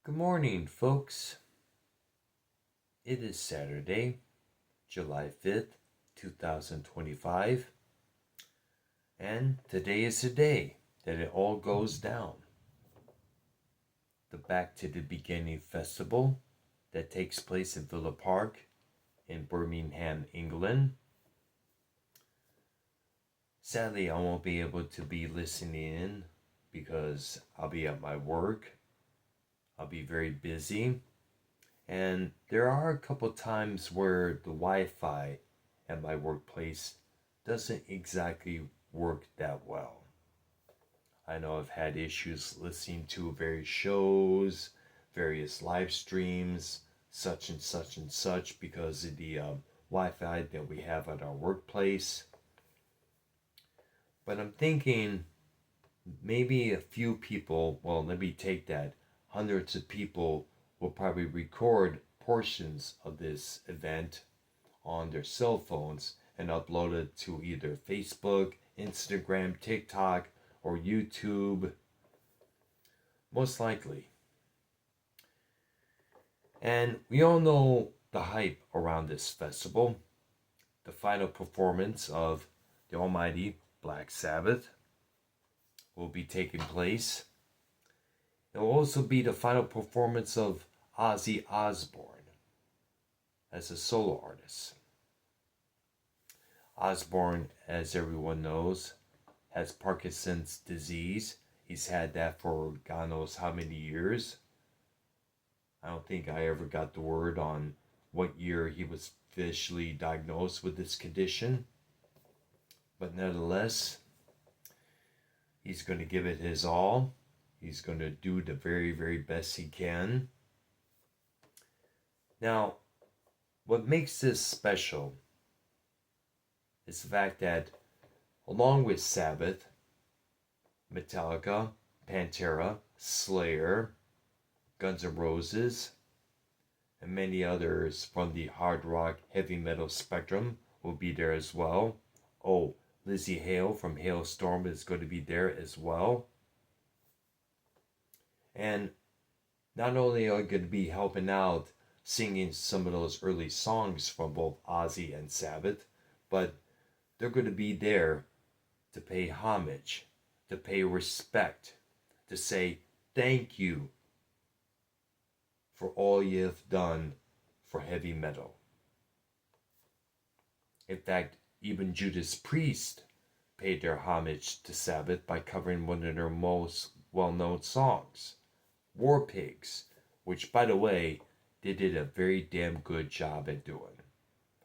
Good morning, folks. It is Saturday, July 5th, 2025, and today is the day that it all goes down. The Back to the Beginning Festival that takes place in Villa Park in Birmingham, England. Sadly, I won't be able to be listening in because I'll be at my work. I'll be very busy. And there are a couple times where the Wi-Fi at my workplace doesn't exactly work that well. I know I've had issues listening to various shows, various live streams, such and such and such because of the Wi-Fi that we have at our workplace. But I'm thinking maybe a few people, well, let me take that, hundreds of people will probably record portions of this event on their cell phones and upload it to either Facebook, Instagram, TikTok, or YouTube. Most likely. And we all know the hype around this festival. The final performance of the almighty Black Sabbath will be taking place. It will also be the final performance of Ozzy Osbourne as a solo artist. Osbourne, as everyone knows, has Parkinson's disease. He's had that for God knows how many years. I don't think I ever got the word on what year he was officially diagnosed with this condition. But nonetheless, he's going to give it his all. He's going to do the very, very best he can. Now, what makes this special is the fact that along with Sabbath, Metallica, Pantera, Slayer, Guns N' Roses, and many others from the hard rock heavy metal spectrum will be there as well. Oh, Lizzie Hale from Hailstorm is going to be there as well. And not only are going to be helping out singing some of those early songs from both Ozzy and Sabbath, but they're going to be there to pay homage, to pay respect, to say thank you for all you've done for heavy metal. In fact, even Judas Priest paid their homage to Sabbath by covering one of their most well-known songs, War Pigs, which, by the way, they did a very damn good job at doing.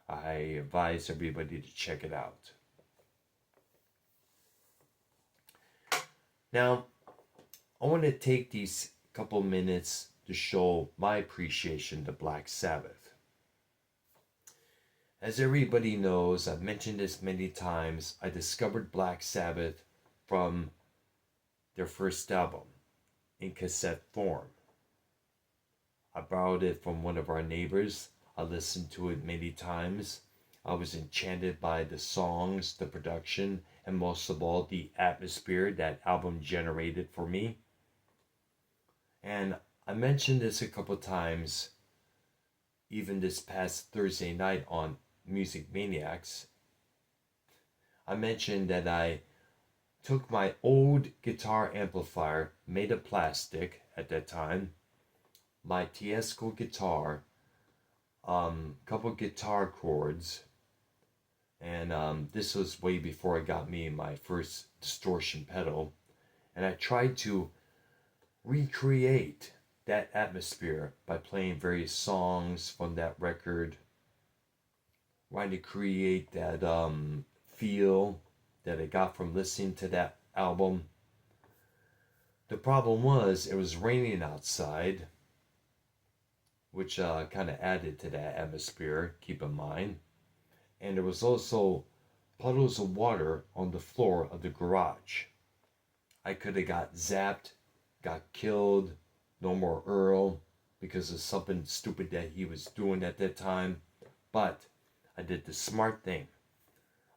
I advise everybody to check it out. Now, I want to take these couple minutes to show my appreciation to Black Sabbath. As everybody knows, I've mentioned this many times, I discovered Black Sabbath from their first album in cassette form. I borrowed it from one of our neighbors. I listened to it many times. I was enchanted by the songs, the production, and most of all, the atmosphere that album generated for me. And I mentioned this a couple times, even this past Thursday night on Music Maniacs. I mentioned that I took my old guitar amplifier, made of plastic at that time, my Tiesco guitar, couple guitar chords, and this was way before I got me my first distortion pedal, and I tried to recreate that atmosphere by playing various songs from that record, trying to create that feel that I got from listening to that album. The problem was it was raining outside, which kind of added to that atmosphere, keep in mind. And there was also puddles of water on the floor of the garage. I could have got zapped, got killed, no more Earl, because of something stupid that he was doing at that time. But I did the smart thing.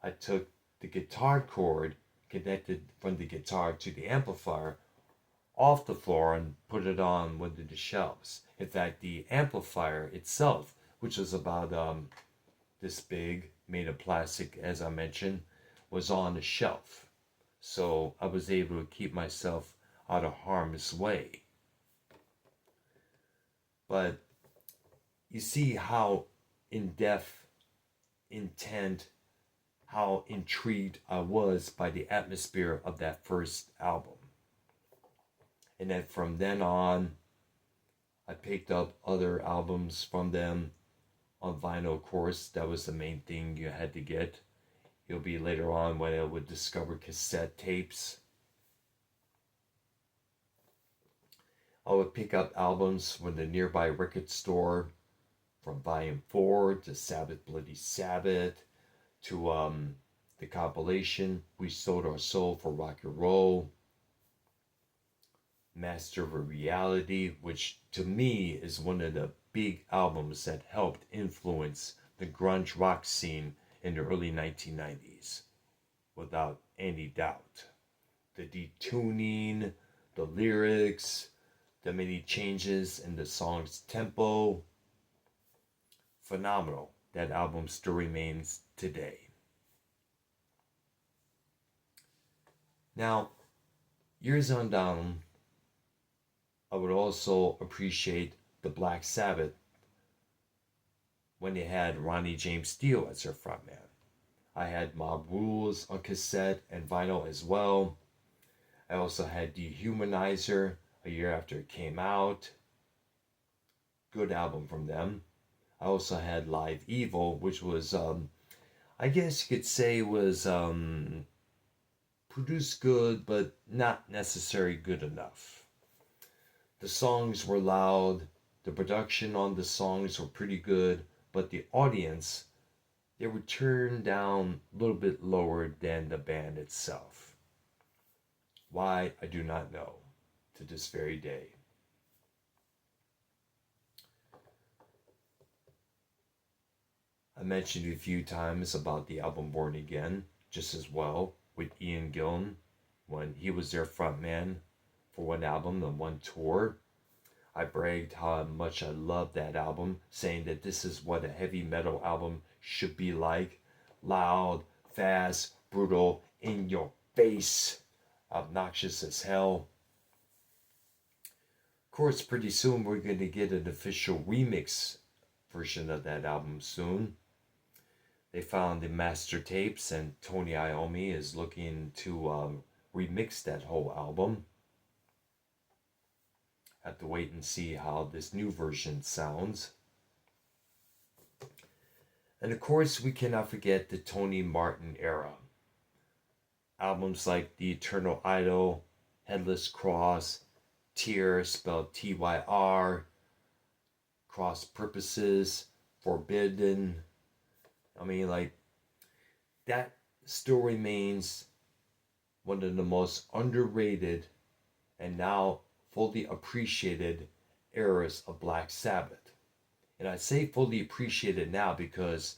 I took the guitar cord connected from the guitar to the amplifier off the floor and put it on one of the shelves. In fact, the amplifier itself, which was about this big, made of plastic, as I mentioned, was on the shelf. So I was able to keep myself out of harm's way. But you see how in depth, intent, how intrigued I was by the atmosphere of that first album. And then from then on, I picked up other albums from them on vinyl, of course. That was the main thing you had to get. It'll be later on when I would discover cassette tapes. I would pick up albums from the nearby record store, from Volume 4 to Sabbath Bloody Sabbath to the compilation We Sold Our Soul for Rock and Roll, Master of Reality, which to me is one of the big albums that helped influence the grunge rock scene in the early 1990s, without any doubt. The detuning, the lyrics, the many changes in the song's tempo, phenomenal. That album still remains today. Now, years on down, I would also appreciate the Black Sabbath when they had Ronnie James Dio as their frontman. I had Mob Rules on cassette and vinyl as well. I also had Dehumanizer a year after it came out. Good album from them. I also had Live Evil, which was, I guess you could say was produced good, but not necessarily good enough. The songs were loud, the production on the songs were pretty good, but the audience, they were turned down a little bit lower than the band itself. Why, I do not know to this very day. I mentioned a few times about the album Born Again, just as well, with Ian Gillan, when he was their frontman for one album and one tour. I bragged how much I loved that album, saying that this is what a heavy metal album should be like. Loud, fast, brutal, in your face, obnoxious as hell. Of course, pretty soon we're going to get an official remix version of that album soon. They found the master tapes, and Tony Iommi is looking to remix that whole album. Have to wait and see how this new version sounds. And of course, we cannot forget the Tony Martin era. Albums like The Eternal Idol, Headless Cross, Tyr, spelled Tyr, Cross Purposes, Forbidden. I mean, like, that still remains one of the most underrated and now fully appreciated eras of Black Sabbath. And I say fully appreciated now because,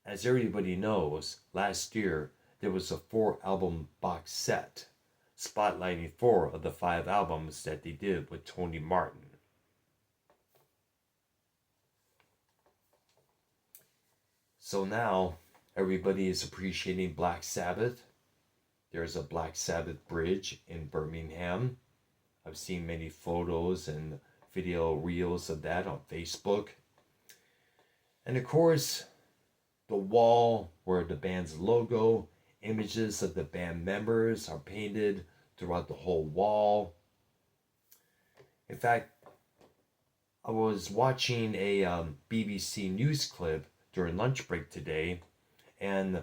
as everybody knows, last year there was a 4-album box set spotlighting 4 of the 5 albums that they did with Tony Martin. So now everybody is appreciating Black Sabbath. There's a Black Sabbath bridge in Birmingham. I've seen many photos and video reels of that on Facebook. And of course, the wall where the band's logo, images of the band members are painted throughout the whole wall. In fact, I was watching a BBC News clip during lunch break today, and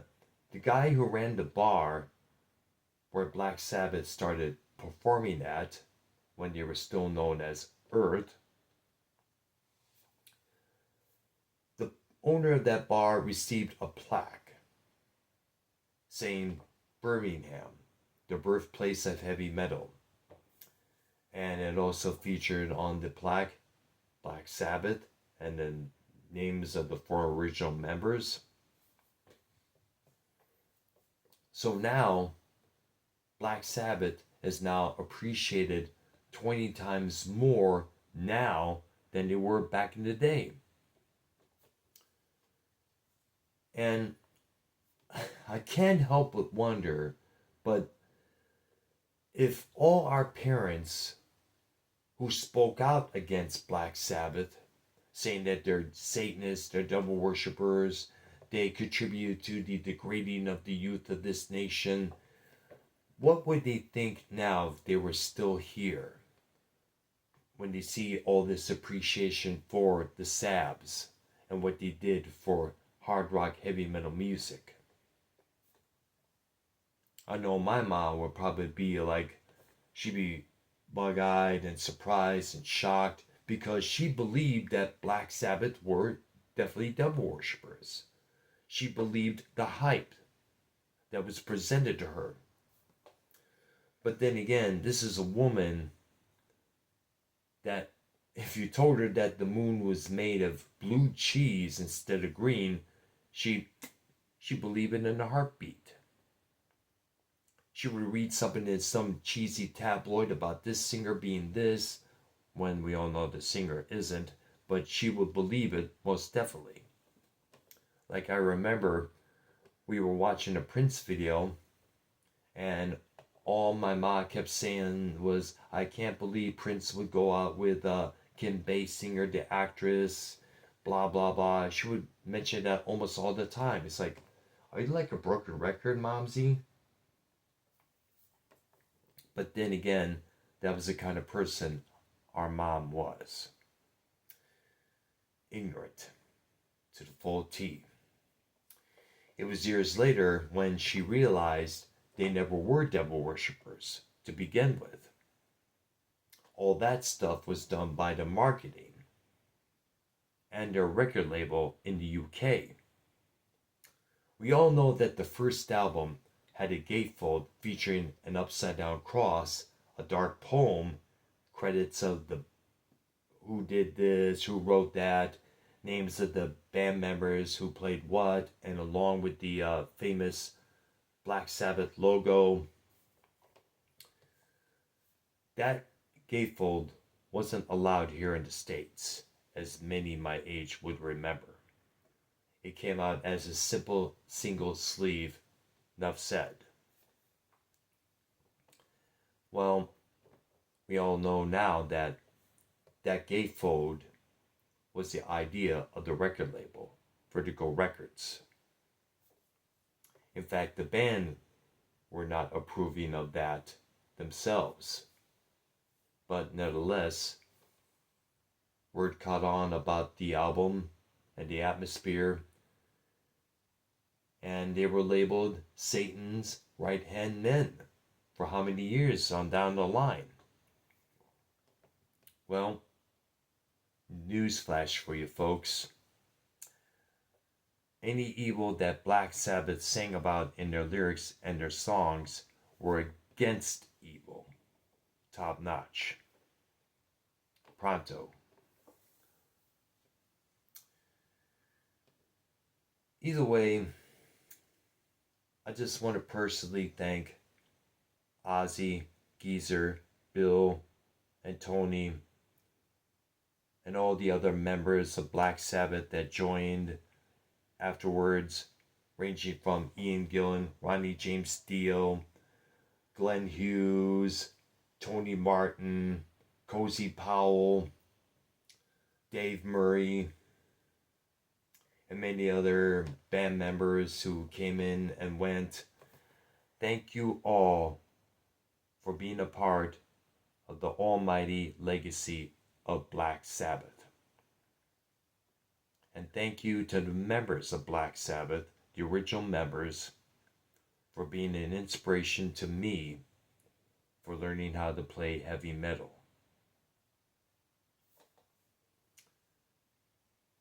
the guy who ran the bar where Black Sabbath started performing at, when they were still known as Earth, the owner of that bar received a plaque saying Birmingham, the birthplace of heavy metal. And it also featured on the plaque Black Sabbath and then names of the 4 original members. So now Black Sabbath is now appreciated 20 times more now than they were back in the day. And I can't help but wonder, but if all our parents who spoke out against Black Sabbath, saying that they're Satanists, they're devil worshippers, they contribute to the degrading of the youth of this nation, what would they think now if they were still here? When they see all this appreciation for the Sabs and what they did for hard rock heavy metal music. I know my mom would probably be like, she'd be bug-eyed and surprised and shocked because she believed that Black Sabbath were definitely devil worshippers. She believed the hype that was presented to her. But then again, this is a woman that if you told her that the moon was made of blue cheese instead of green, she believed it in a heartbeat. She would read something in some cheesy tabloid about this singer being this, when we all know the singer isn't, but she would believe it most definitely. Like I remember we were watching a Prince video and all my mom kept saying was, I can't believe Prince would go out with Kim Basinger, the actress, blah, blah, blah. She would mention that almost all the time. It's like, are you like a broken record, Momsy? But then again, that was the kind of person our mom was. Ignorant to the full T. It was years later when she realized they never were devil worshippers to begin with. All that stuff was done by the marketing and their record label in the UK. We all know that the first album had a gatefold featuring an upside down cross, a dark poem, credits of the who did this, who wrote that, names of the band members who played what, and along with the famous Black Sabbath logo. That gatefold wasn't allowed here in the States, as many my age would remember. It came out as a simple single sleeve. Enough said. Well, we all know now that that gatefold was the idea of the record label, Vertigo Records. In fact, the band were not approving of that themselves. But nevertheless, word caught on about the album and the atmosphere, and they were labeled Satan's right-hand men for how many years on down the line? Well, newsflash for you folks. Any evil that Black Sabbath sang about in their lyrics and their songs were against evil. Top notch. Pronto. Either way, I just want to personally thank Ozzy, Geezer, Bill, and Tony, and all the other members of Black Sabbath that joined afterwards, ranging from Ian Gillan, Ronnie James Dio, Glenn Hughes, Tony Martin, Cozy Powell, Dave Murray, and many other band members who came in and went. Thank you all for being a part of the almighty legacy of Black Sabbath. And thank you to the members of Black Sabbath, the original members, for being an inspiration to me for learning how to play heavy metal.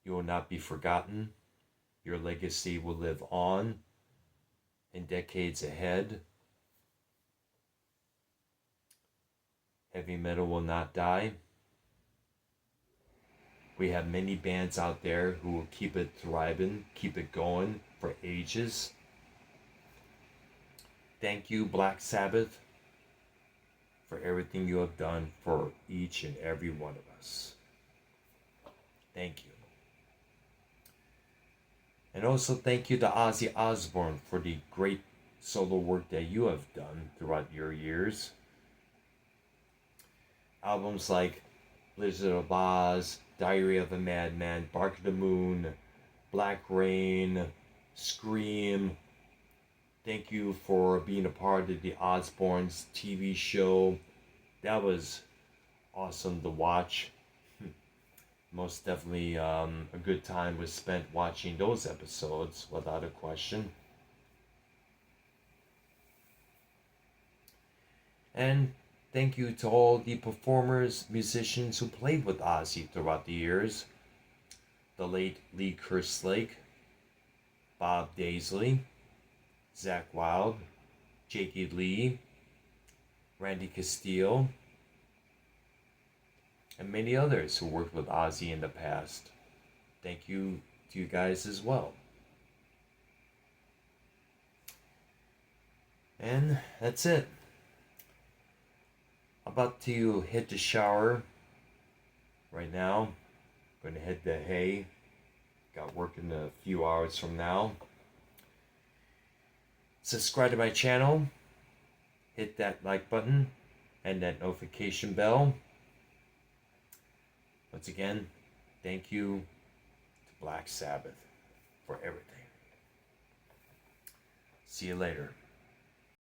You will not be forgotten. Your legacy will live on in decades ahead. Heavy metal will not die. We have many bands out there who will keep it thriving, keep it going for ages. Thank you, Black Sabbath. for everything you have done for each and every one of us. Thank you. And also thank you to Ozzy Osbourne for the great solo work that you have done throughout your years. Albums like Blizzard of Oz, Diary of a Madman, Bark of the Moon, Black Rain, Scream. Thank you for being a part of the Osbournes TV show. That was awesome to watch. Most definitely a good time was spent watching those episodes, without a question. And thank you to all the performers, musicians who played with Ozzy throughout the years. The late Lee Kerslake, Bob Daisley, Zakk Wylde, Jakey Lee, Randy Castillo, and many others who worked with Ozzy in the past. Thank you to you guys as well. And that's it. About to hit the shower right now. Going to head to hay. Got work in a few hours from now. Subscribe to my channel. Hit that like button and that notification bell. Once again, thank you to Black Sabbath for everything. See you later.